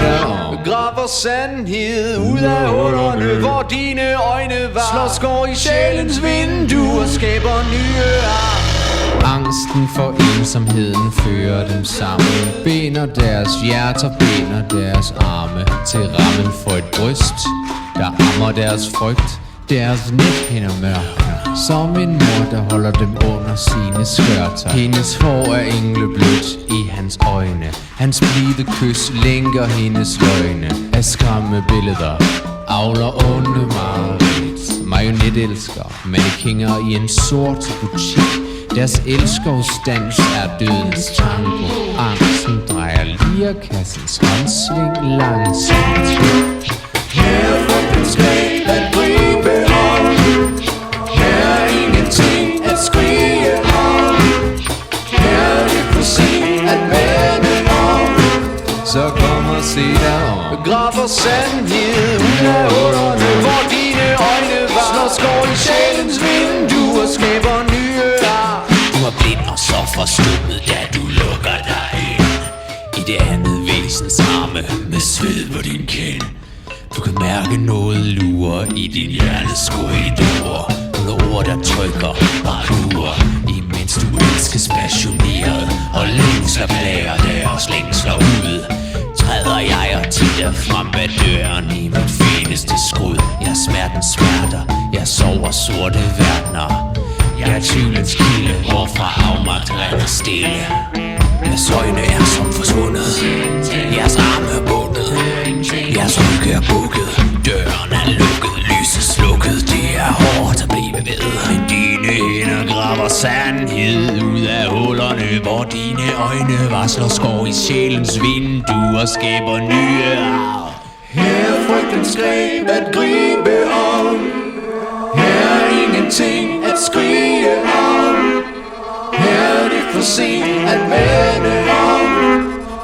dig om. Graver sandhed ud af hullerne, hvor dine øjne var. Slår skår i sjælens vindue og skaber nye ar. Angsten for ensomheden fører dem sammen. Binder deres hjerter, binder deres arme til rammen for et bryst, der ammer deres frygt. Deres næthinder mørkner som en mor, der holder dem under sine skørter. Hendes hår er engleblødt i hans øjne. Hans blide kys lænker hendes løgne. Af skræmmebilleder avler onde mareridt. Marionetelsker, mannequiner i en sort butik. Deres elskovsdans er dødens tango. Angsten drejer lirakassens håndsving langsomt. Her er frygtens greb at gribe om. Her er ingenting at skrige om. Her er det for sent at vende om. Så kom og se dig om. Graver sandhed ud af hullerne, hvor dine øjne var. Slår skår i sjælens vindue og skaber nye ar. Du er blind og så forstummet, da du lukker dig ind i det andet væsens arme med sved på din kind. Du kan mærke noget lure i din hjernes korridor. Nogle ord, der trykker parkour, imens du elskes passioneret og længes at blære deres længsler ud. Træder jeg og titter frem bag døren i mit fineste skrud. Jeg smertens smerter, jeg sover sorte verdener. Jeg er tvivlens kilde, hvorfra afmagt rinder stille. Jeres øjne er som forsvundet, jeres arme er bundet, jeres rygge er bukket, døren er lukket, lyset slukket. Det er hårdt at blive ved, men dine hænder graver sandhed ud af hullerne, hvor dine øjne varsler skår i sjælens vindue og skaber nye ar. Her er frygtens greb at gribe om. Her er ingenting at skrige om. Her er det for sent at vende om.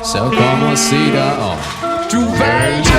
Så kom og se dig om. Du valgte